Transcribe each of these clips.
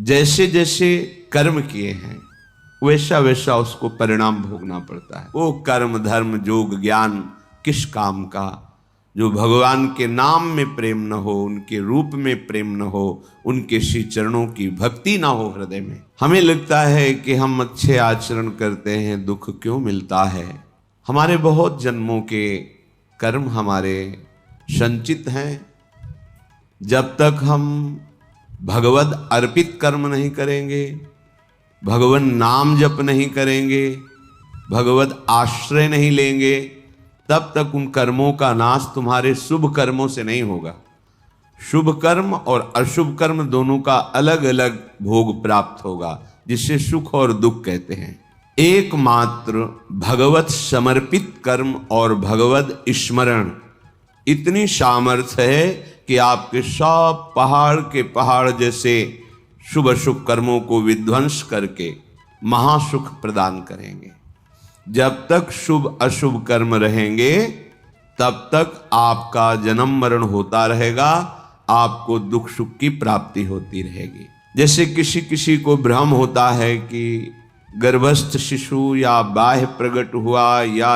जैसे जैसे कर्म किए हैं वैसा वैसा उसको परिणाम भोगना पड़ता है। वो कर्म धर्म योग ज्ञान किस काम का, जो भगवान के नाम में प्रेम न हो, उनके रूप में प्रेम न हो, उनके श्री चरणों की भक्ति ना हो हृदय में। हमें लगता है कि हम अच्छे आचरण करते हैं, दुख क्यों मिलता है। हमारे बहुत जन्मों के कर्म हमारे संचित हैं। जब तक हम भगवद अर्पित कर्म नहीं करेंगे, भगवान नाम जप नहीं करेंगे, भगवत आश्रय नहीं लेंगे, तब तक उन कर्मों का नाश तुम्हारे शुभ कर्मों से नहीं होगा। शुभ कर्म और अशुभ कर्म दोनों का अलग अलग भोग प्राप्त होगा, जिसे सुख और दुख कहते हैं। एकमात्र भगवत समर्पित कर्म और भगवत स्मरण इतनी सामर्थ्य है कि आपके सब पहाड़ के पहाड़ जैसे शुभ अशुभ कर्मों को विध्वंस करके महासुख प्रदान करेंगे। जब तक शुभ अशुभ कर्म रहेंगे तब तक आपका जन्म मरण होता रहेगा, आपको दुख सुख की प्राप्ति होती रहेगी। जैसे किसी किसी को भ्रम होता है कि गर्भस्थ शिशु या बाह्य प्रकट हुआ या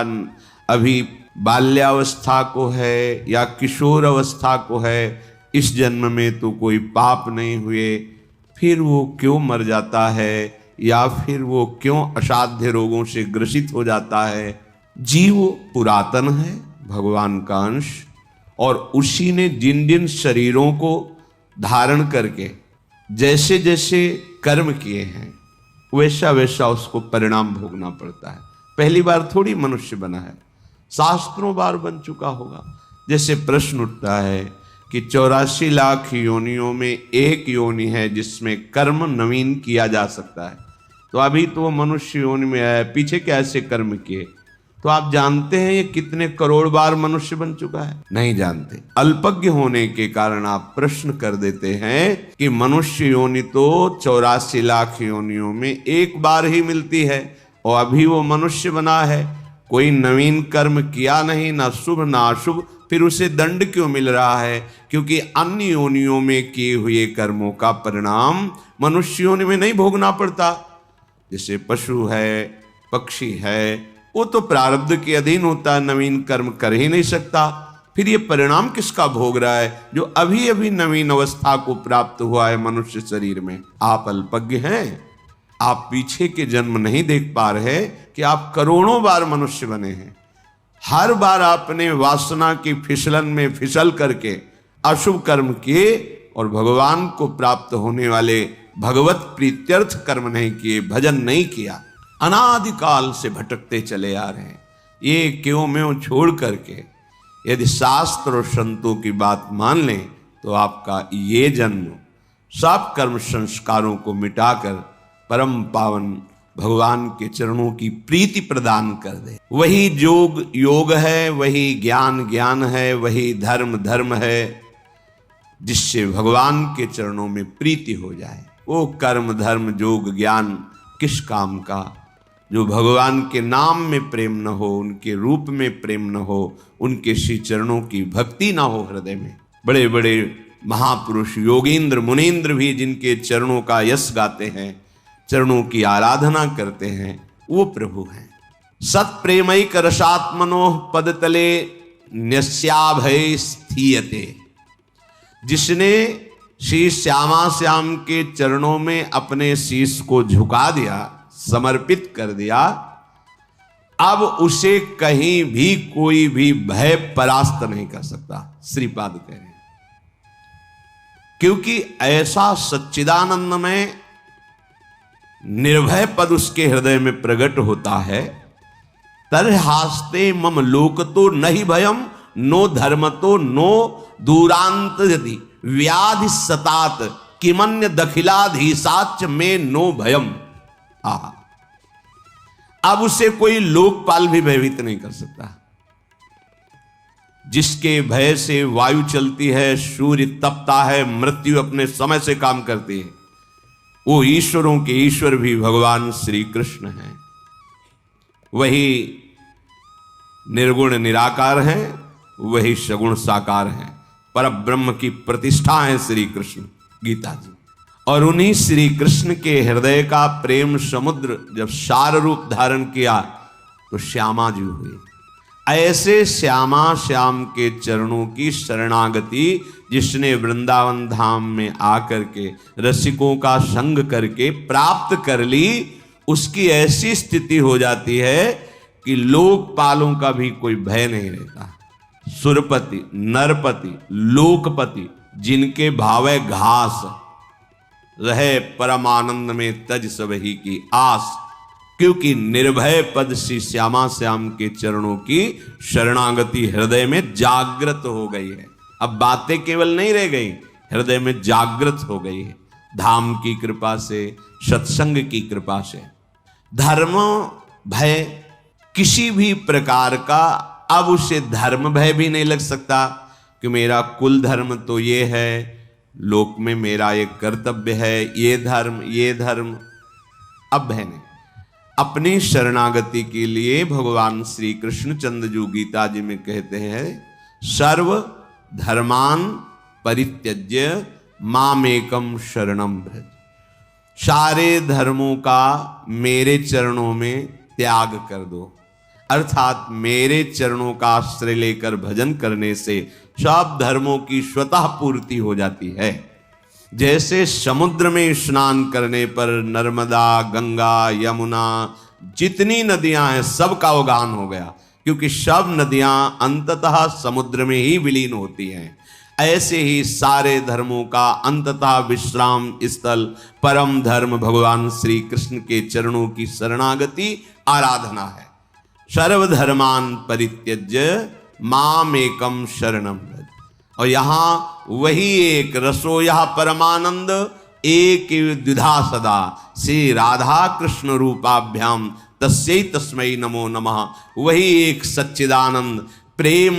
अभी बाल्यावस्था को है या किशोर अवस्था को है, इस जन्म में तो कोई पाप नहीं हुए, फिर वो क्यों मर जाता है या फिर वो क्यों असाध्य रोगों से ग्रसित हो जाता है। जीव पुरातन है, भगवान का अंश, और उसी ने जिन जिन शरीरों को धारण करके जैसे जैसे कर्म किए हैं वैसा वैसा उसको परिणाम भोगना पड़ता है। पहली बार थोड़ी मनुष्य बना है, शास्त्रों बार बन चुका होगा। जैसे प्रश्न उठता है कि 84 लाख योनियों में एक योनि है जिसमें कर्म नवीन किया जा सकता है, तो अभी तो वो मनुष्य योनि में है, पीछे कैसे कर्म किए। तो आप जानते हैं ये कितने करोड़ बार मनुष्य बन चुका है? नहीं जानते। अल्पज्ञ होने के कारण आप प्रश्न कर देते हैं कि मनुष्य योनि तो 84 लाख योनियों में एक बार ही मिलती है और अभी वो मनुष्य बना है, कोई नवीन कर्म किया नहीं, ना शुभ ना अशुभ, फिर उसे दंड क्यों मिल रहा है? क्योंकि अन्य योनियों में किए हुए कर्मों का परिणाम मनुष्य योनि में नहीं भोगना पड़ता। जैसे पशु है, पक्षी है, वो तो प्रारब्ध के अधीन होता है, नवीन कर्म कर ही नहीं सकता। फिर ये परिणाम किसका भोग रहा है? जो अभी अभी नवीन अवस्था को प्राप्त हुआ है मनुष्य शरीर में। आप अल्पज्ञ हैं, आप पीछे के जन्म नहीं देख पा रहे कि आप करोड़ों बार मनुष्य बने हैं। हर बार आपने वासना की फिसलन में फिसल करके अशुभ कर्म किए और भगवान को प्राप्त होने वाले भगवत प्रीत्यर्थ कर्म नहीं किए, भजन नहीं किया। अनादिकाल से भटकते चले आ रहे हैं। ये क्यों म्यों छोड़ करके यदि शास्त्र और संतों की बात मान लें तो आपका ये जन्म सब कर्म संस्कारों को मिटाकर परम पावन भगवान के चरणों की प्रीति प्रदान कर दे। वही योग योग है, वही ज्ञान ज्ञान है, वही धर्म धर्म है, जिससे भगवान के चरणों में प्रीति हो जाए। वो कर्म धर्म योग ज्ञान किस काम का, जो भगवान के नाम में प्रेम न हो, उनके रूप में प्रेम न हो, उनके श्री चरणों की भक्ति ना हो हृदय में। बड़े बड़े महापुरुष योगींद्र मुनींद्र भी जिनके चरणों का यश गाते हैं, चरणों की आराधना करते हैं, वो प्रभु हैं। सत प्रेमैक रसात्मनो पदतले न्यस्याभय स्थीयते। जिसने श्री श्यामा श्याम के चरणों में अपने शीश को झुका दिया, समर्पित कर दिया, अब उसे कहीं भी कोई भी भय परास्त नहीं कर सकता, श्रीपाद कह रहे हैं। क्योंकि ऐसा सच्चिदानंद में निर्भय पद उसके हृदय में प्रकट होता है। तरहास्ते मम लोक तो नहीं भयम, नो धर्म तो नो दूरांत यदि व्याधि सतात किमन्य दखिलाधीसाच में नो भयम। अब उसे कोई लोकपाल भी भयभीत नहीं कर सकता। जिसके भय से वायु चलती है, सूर्य तपता है, मृत्यु अपने समय से काम करती है, वो ईश्वरों के ईश्वर भी भगवान श्री कृष्ण हैं। वही निर्गुण निराकार हैं, वही सगुण साकार हैं, पर ब्रह्म की प्रतिष्ठा है श्री कृष्ण। गीता जी और उन्हीं श्री कृष्ण के हृदय का प्रेम समुद्र जब सार रूप धारण किया तो श्यामा जी हुई। ऐसे श्यामा श्याम के चरणों की शरणागति जिसने वृंदावन धाम में आकर के रसिकों का संग करके प्राप्त कर ली, उसकी ऐसी स्थिति हो जाती है कि लोकपालों का भी कोई भय नहीं रहता। सुरपति, नरपति, लोकपति जिनके भावे घास रहे, परमानंद में तज सबही की आस, क्योंकि निर्भय पद श्री श्यामा श्याम के चरणों की शरणागति हृदय में जागृत हो गई है। अब बातें केवल नहीं रह गई, हृदय में जागृत हो गई है धाम की कृपा से, सत्संग की कृपा से। धर्म भय किसी भी प्रकार का अब उसे धर्म भय भी नहीं लग सकता कि मेरा कुल धर्म तो ये है, लोक में मेरा एक कर्तव्य है, ये धर्म अब भय नहीं। अपनी शरणागति के लिए भगवान श्री कृष्णचंद्र जी गीता जी में कहते हैं, सर्व धर्मान परित्यज्य मामेकम शरणम व्रज। सारे धर्मों का मेरे चरणों में त्याग कर दो, अर्थात मेरे चरणों का आश्रय लेकर भजन करने से सब धर्मों की स्वतः पूर्ति हो जाती है। जैसे समुद्र में स्नान करने पर नर्मदा, गंगा, यमुना जितनी नदियां हैं सबका अवगाहन हो गया, क्योंकि सब नदियां अंततः समुद्र में ही विलीन होती हैं। ऐसे ही सारे धर्मों का अंततः विश्राम स्थल परम धर्म भगवान श्री कृष्ण के चरणों की शरणागति आराधना है। सर्वधर्मान परित्यज्य माम एकम शरणम व्रज। और यहां वही एक रसोया परमानंद एक द्विधा सदा श्री राधा कृष्ण रूपाभ्याम तस्यै तस्मै नमो नमः। वही एक सच्चिदानंद प्रेम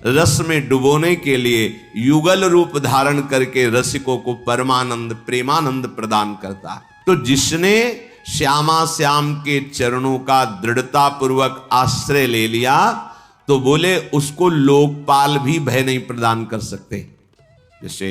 रस में डुबोने के लिए युगल रूप धारण करके रसिकों को परमानंद प्रेमानंद प्रदान करता है। तो जिसने श्यामा श्याम के चरणों का दृढ़ता पूर्वक आश्रय ले लिया तो बोले उसको लोकपाल भी भय नहीं प्रदान कर सकते। जैसे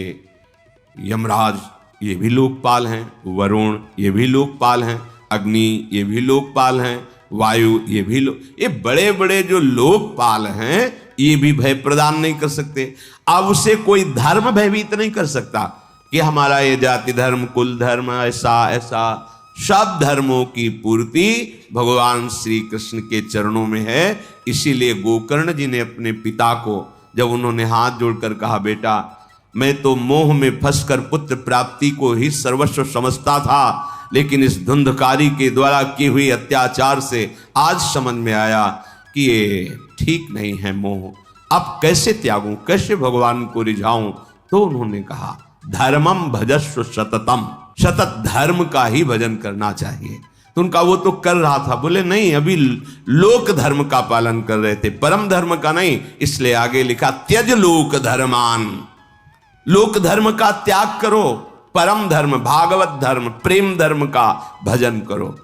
यमराज ये भी लोकपाल हैं, वरुण ये भी लोकपाल हैं, अग्नि ये भी लोकपाल हैं, वायु ये बड़े बड़े जो लोकपाल हैं ये भी भय प्रदान नहीं कर सकते। अब उसे कोई धर्म भयभीत नहीं कर सकता कि हमारा ये जाति धर्म कुल धर्म ऐसा सब धर्मों की पूर्ति भगवान श्री कृष्ण के चरणों में है। इसीलिए गोकर्ण जी ने अपने पिता को जब उन्होंने हाथ जोड़कर कहा, बेटा मैं तो मोह में फंसकर पुत्र प्राप्ति को ही सर्वस्व समझता था, लेकिन इस धुंधकारी के द्वारा की हुई अत्याचार से आज समझ में आया कि ये ठीक नहीं है मोह, अब कैसे त्यागूं, कैसे भगवान को रिझाऊं। तो उन्होंने कहा धर्मम भजस्व सततम, सतत धर्म का ही भजन करना चाहिए। तो उनका वो तो कर रहा था, बोले नहीं अभी लोक धर्म का पालन कर रहे थे, परम धर्म का नहीं। इसलिए आगे लिखा त्यज लोक धर्मान, लोक धर्म का त्याग करो, परम धर्म भागवत धर्म प्रेम धर्म का भजन करो।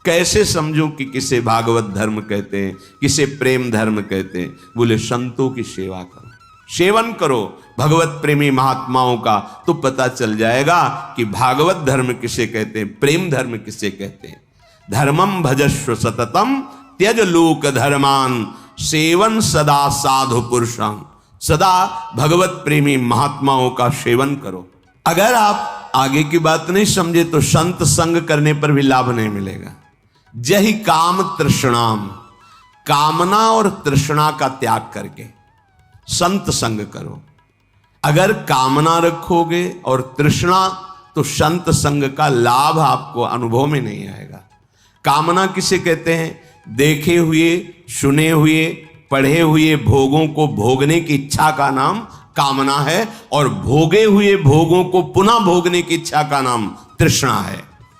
कैसे समझूं कि किसे भागवत धर्म कहते हैं, किसे प्रेम धर्म कहते हैं? बोले संतों की सेवा करो, सेवन करो भगवत प्रेमी महात्माओं का, तो पता चल जाएगा कि भागवत धर्म किसे कहते हैं, प्रेम धर्म किसे कहते हैं। धर्मम भजस्व सततम त्यज लोक धर्मान सेवन सदा साधु पुरुषं, सदा भगवत प्रेमी महात्माओं का सेवन करो। अगर आप आगे की बात नहीं समझे तो संत संग करने पर भी लाभ नहीं मिलेगा। जहि काम तृष्णाम, कामना और तृष्णा का त्याग करके संत संग करो। अगर कामना रखोगे और तृष्णा तो संत संग का लाभ आपको अनुभव में नहीं आएगा। कामना किसे कहते हैं? देखे हुए सुने हुए पढ़े हुए भोगों को भोगने की इच्छा का नाम कामना है, और भोगे हुए भोगों को पुनः भोगने की इच्छा का नाम तृष्णा है।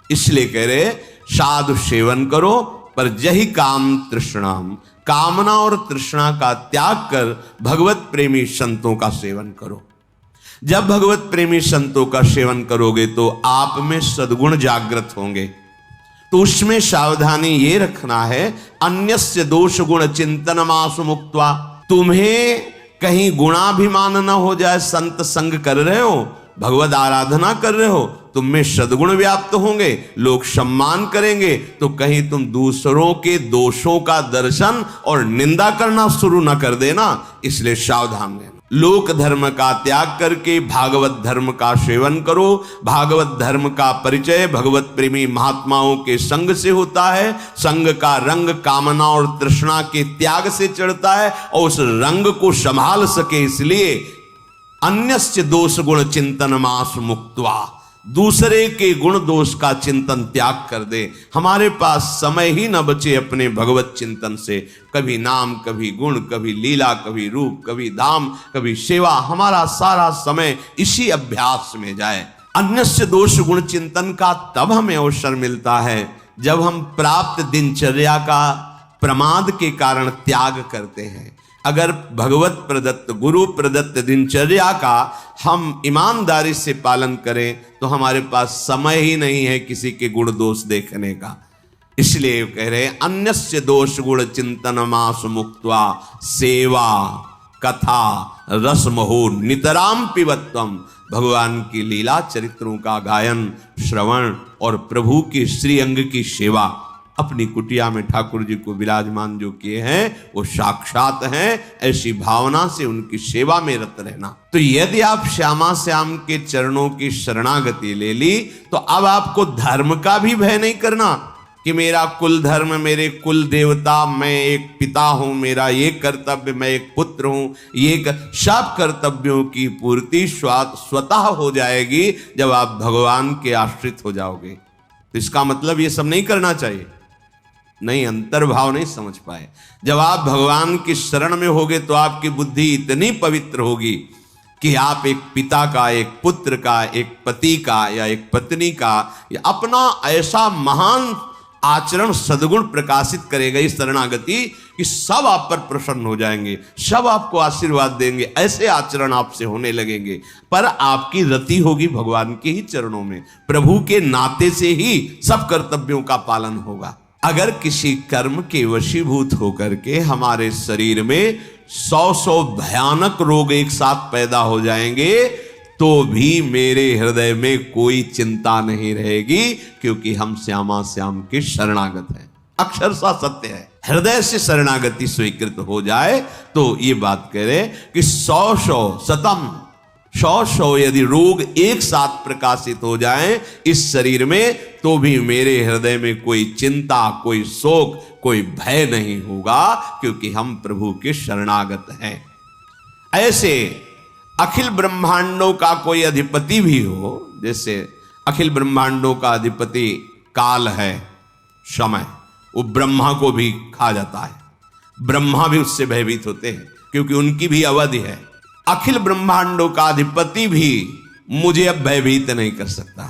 इसलिए कह रहे साधु सेवन करो, पर जहि काम तृष्णाम, कामना और तृष्णा का त्याग कर भगवत प्रेमी संतों का सेवन करो। जब भगवत प्रेमी संतों का सेवन करोगे तो आप में सद्गुण जागृत होंगे। तो उसमें सावधानी ये रखना है, अन्यस्य दोष गुण चिंतनमासु मुक्त्वा, तुम्हें कहीं गुणाभिमान न हो जाए। संत संग कर रहे हो, भगवद आराधना कर रहे हो, तुम में सद्गुण व्याप्त होंगे, लोग सम्मान करेंगे, तो कहीं तुम दूसरों के दोषों का दर्शन और निंदा करना शुरू न कर देना। इसलिए सावधान रहना। लोक धर्म का त्याग करके भागवत धर्म का सेवन करो। भागवत धर्म का परिचय भगवत प्रेमी महात्माओं के संग से होता है। संग का रंग कामना और तृष्णा के त्याग से चढ़ता है, और उस रंग को संभाल सके इसलिए अन्यस्य दोष गुण चिंतन मास मुक्त्वा, दूसरे के गुण दोष का चिंतन त्याग कर दे। हमारे पास समय ही न बचे अपने भगवत चिंतन से। कभी नाम, कभी गुण, कभी लीला, कभी रूप, कभी धाम, कभी सेवा, हमारा सारा समय इसी अभ्यास में जाए। अन्यस्य दोष गुण चिंतन का तब हमें अवसर मिलता है जब हम प्राप्त दिनचर्या का प्रमाद के कारण त्याग करते हैं। अगर भगवत प्रदत्त, गुरु प्रदत्त दिनचर्या का हम ईमानदारी से पालन करें तो हमारे पास समय ही नहीं है किसी के गुण दोष देखने का। इसलिए कह रहे हैं अन्यस्य दोष गुण चिंतन मास मुक्त्वा सेवा कथा रसमहो नितराम पिबत्वम। भगवान की लीला चरित्रों का गायन, श्रवण और प्रभु की श्री अंग की सेवा। अपनी कुटिया में ठाकुर जी को विराजमान जो किए हैं वो साक्षात हैं। ऐसी भावना से उनकी सेवा में रत रहना। तो यदि आप श्यामा श्याम के चरणों की शरणागति ले ली तो अब आपको धर्म का भी भय नहीं करना कि मेरा कुल धर्म, मेरे कुल देवता, मैं एक पिता हूं, मेरा ये कर्तव्य, मैं एक पुत्र हूं। ये सब कर्तव्यों की पूर्ति स्वतः हो जाएगी जब आप भगवान के आश्रित हो जाओगे। तो इसका मतलब ये सब नहीं करना चाहिए। नहीं, अंतर्भाव नहीं समझ पाए। जब आप भगवान की शरण में होगे तो आपकी बुद्धि इतनी पवित्र होगी कि आप एक पिता का, एक पुत्र का, एक पति का या एक पत्नी का या अपना ऐसा महान आचरण सद्गुण प्रकाशित करेगा इस शरणागति कि सब आप पर प्रसन्न हो जाएंगे, सब आपको आशीर्वाद देंगे। ऐसे आचरण आपसे होने लगेंगे। पर आपकी रति होगी भगवान के ही चरणों में। प्रभु के नाते से ही सब कर्तव्यों का पालन होगा। अगर किसी कर्म के वशीभूत होकर के हमारे शरीर में 100 भयानक रोग एक साथ पैदा हो जाएंगे तो भी मेरे हृदय में कोई चिंता नहीं रहेगी, क्योंकि हम श्यामा श्याम के शरणागत हैं। अक्षरशः सत्य है। हृदय से शरणागति स्वीकृत हो जाए तो ये बात कह रहे कि 100 यदि रोग एक साथ प्रकाशित हो जाएं इस शरीर में तो भी मेरे हृदय में कोई चिंता, कोई शोक, कोई भय नहीं होगा, क्योंकि हम प्रभु के शरणागत हैं। ऐसे अखिल ब्रह्मांडों का कोई अधिपति भी हो, जैसे अखिल ब्रह्मांडों का अधिपति काल है, समय, वो ब्रह्मा को भी खा जाता है। ब्रह्मा भी उससे भयभीत होते हैं क्योंकि उनकी भी अवधि है। अखिल ब्रह्मांडों का अधिपति भी मुझे अब भयभीत नहीं कर सकता।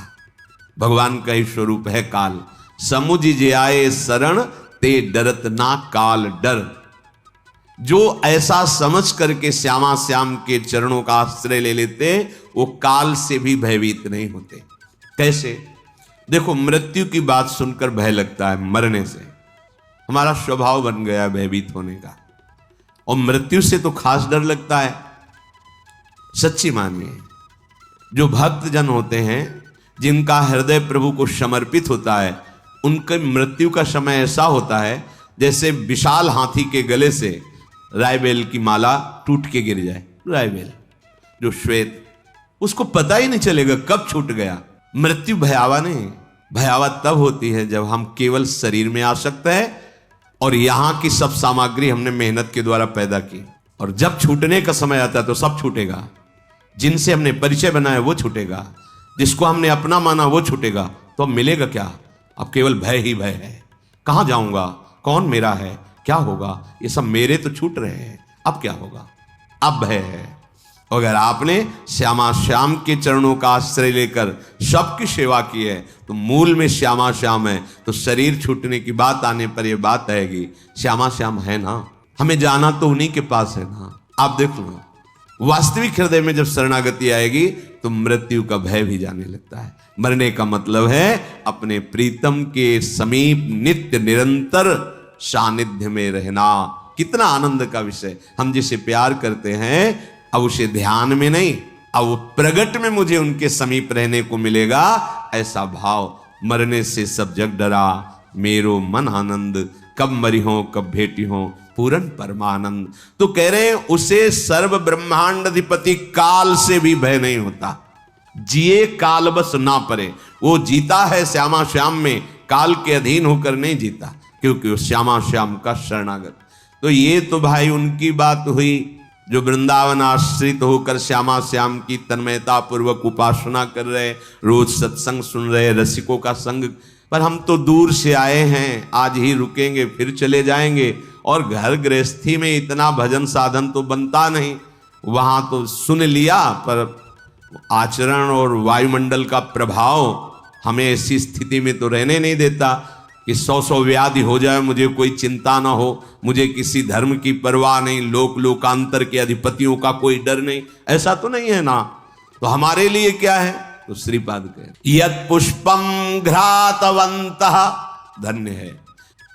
भगवान का ही स्वरूप है काल। समुझ जे आए शरण ते डरत ना काल डर। जो ऐसा समझ करके श्यामा श्याम के चरणों का आश्रय ले लेते वो काल से भी भयभीत नहीं होते। कैसे? देखो, मृत्यु की बात सुनकर भय लगता है। मरने से हमारा स्वभाव बन गया भयभीत होने का, और मृत्यु से तो खास डर लगता है। सच्ची मानिए, जो भक्त जन होते हैं, जिनका हृदय प्रभु को समर्पित होता है, उनके मृत्यु का समय ऐसा होता है जैसे विशाल हाथी के गले से रायबेल की माला टूट के गिर जाए। रायबेल जो श्वेत, उसको पता ही नहीं चलेगा कब छूट गया। मृत्यु भयावा नहीं, भयावा तब होती है जब हम केवल शरीर में आ सकते हैं और यहां की सब सामग्री हमने मेहनत के द्वारा पैदा की, और जब छूटने का समय आता है तो सब छूटेगा। जिनसे हमने परिचय बनाया वो छूटेगा, जिसको हमने अपना माना वो छूटेगा। तो अब मिलेगा क्या? अब केवल भय ही भय है। कहां जाऊंगा, कौन मेरा है, क्या होगा, ये सब मेरे तो छूट रहे हैं, अब क्या होगा, अब भय है। अगर आपने श्यामा श्याम के चरणों का आश्रय लेकर सबकी सेवा की है तो मूल में श्यामा श्याम है, तो शरीर छूटने की बात आने पर यह बात आएगी श्यामा श्याम है ना, हमें जाना तो उन्हीं के पास है ना। आप देख लो, वास्तविक हृदय में जब शरणागति आएगी तो मृत्यु का भय भी जाने लगता है। मरने का मतलब है अपने प्रीतम के समीप नित्य निरंतर सानिध्य में रहना। कितना आनंद का विषय। हम जिसे प्यार करते हैं अब उसे ध्यान में नहीं, अब वो प्रगट में मुझे उनके समीप रहने को मिलेगा, ऐसा भाव। मरने से सब जग डरा, मेरो मन आनंद, कब मरी हो कब भेटी हो, पूरन परमानंद। तो कह रहे हैं उसे सर्व ब्रह्मांड अधिपति काल से भी भय नहीं होता। जिए काल बस ना परे, वो जीता है श्यामा श्याम में, काल के अधीन होकर नहीं जीता, क्योंकि वो श्यामा श्याम का शरणागत। तो ये तो भाई उनकी बात हुई जो वृंदावन आश्रित होकर श्यामा श्याम की तन्मयता पूर्वक उपासना कर रहे, रोज सत्संग सुन रहे, रसिकों का संग। पर हम तो दूर से आए हैं, आज ही रुकेंगे फिर चले जाएंगे, और घर गृहस्थी में इतना भजन साधन तो बनता नहीं। वहां तो सुन लिया, पर आचरण और वायुमंडल का प्रभाव हमें ऐसी स्थिति में तो रहने नहीं देता कि 100 व्याधि हो जाए, मुझे कोई चिंता ना हो, मुझे किसी धर्म की परवाह नहीं, लोकांतर के अधिपतियों का कोई डर नहीं, ऐसा तो नहीं है ना। तो हमारे लिए क्या है? तो श्रीपाद कहे यत् पुष्पम घ्रातवंतः, धन्य है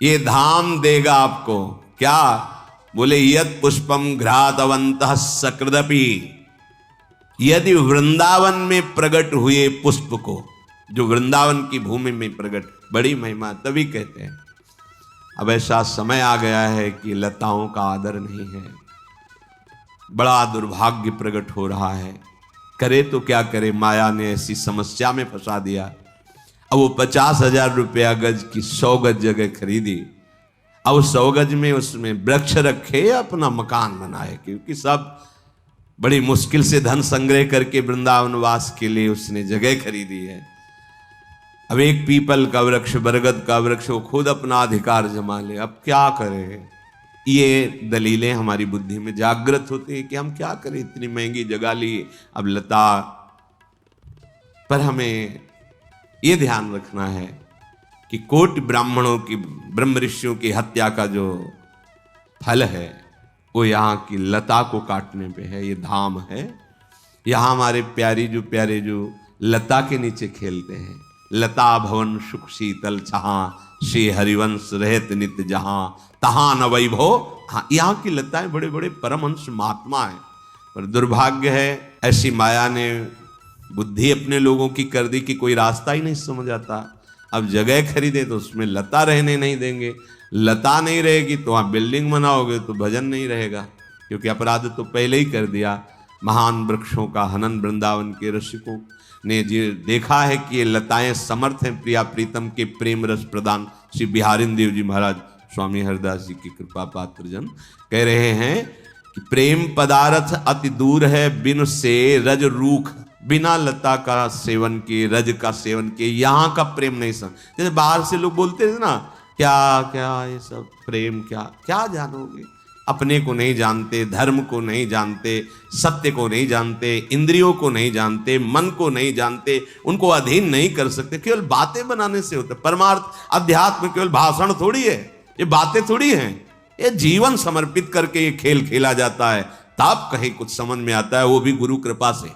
ये धाम देगा आपको। क्या बोले? यत् पुष्पम घ्रातवंतः सकृदपि, यदि वृंदावन में प्रकट हुए पुष्प को, जो वृंदावन की भूमि में प्रकट, बड़ी महिमा, तभी कहते हैं। अब ऐसा समय आ गया है कि लताओं का आदर नहीं है, बड़ा दुर्भाग्य प्रकट हो रहा है। करे तो क्या करे, माया ने ऐसी समस्या में फंसा दिया। अब वो 50,000 रुपया गज की 100 गज जगह खरीदी, अब 100 गज में उसमें वृक्ष रखे या अपना मकान बनाए, क्योंकि सब बड़ी मुश्किल से धन संग्रह करके वृंदावन वास के लिए उसने जगह खरीदी है। अब एक पीपल का वृक्ष, बरगद का वृक्ष, वो खुद अपना अधिकार जमा ले, अब क्या करे? ये दलीलें हमारी बुद्धि में जागृत होती है कि हम क्या करें, इतनी महंगी जगह ली, अब लता। पर हमें ये ध्यान रखना है कि कोटि ब्राह्मणों की, ब्रह्म ऋषियों की हत्या का जो फल है वो यहाँ की लता को काटने पे है। ये धाम है, यहाँ हमारे प्यारे जो लता के नीचे खेलते हैं। लता भवन सुख शीतल छहा, श्री हरिवंश रहत नित्य जहां, तहां न वैभव। हाँ, यहाँ की लताएं बड़े बड़े परमहंस महात्मा हैं, पर दुर्भाग्य है ऐसी माया ने बुद्धि अपने लोगों की कर दी कि कोई रास्ता ही नहीं समझ आता। अब जगह खरीदे तो उसमें लता रहने नहीं देंगे, लता नहीं रहेगी तो वहाँ बिल्डिंग बनाओगे तो भजन नहीं रहेगा, क्योंकि अपराध तो पहले ही कर दिया। महान वृक्षों का हनन वृंदावन के रसिकों ने देखा है कि ये लताएं समर्थ हैं प्रिया प्रीतम के प्रेम रस प्रदान। श्री बिहारिन देव जी महाराज स्वामी हरदास जी की कृपा पात्र जन कह रहे हैं कि प्रेम पदार्थ अति दूर है बिन से रज रूख, बिना लता का सेवन किए, रज का सेवन किए यहाँ का प्रेम नहीं समझ। जैसे बाहर से लोग बोलते थे ना, क्या क्या ये सब प्रेम, क्या क्या जानोगे, अपने को नहीं जानते, धर्म को नहीं जानते, सत्य को नहीं जानते, इंद्रियों को नहीं जानते, मन को नहीं जानते, उनको अधीन नहीं कर सकते। केवल बातें बनाने से होता है। परमार्थ अध्यात्म केवल भाषण थोड़ी है, ये बातें थोड़ी हैं, ये जीवन समर्पित करके ये खेल खेला जाता है, तब कहीं कुछ समझ में आता है, वो भी गुरु कृपा से।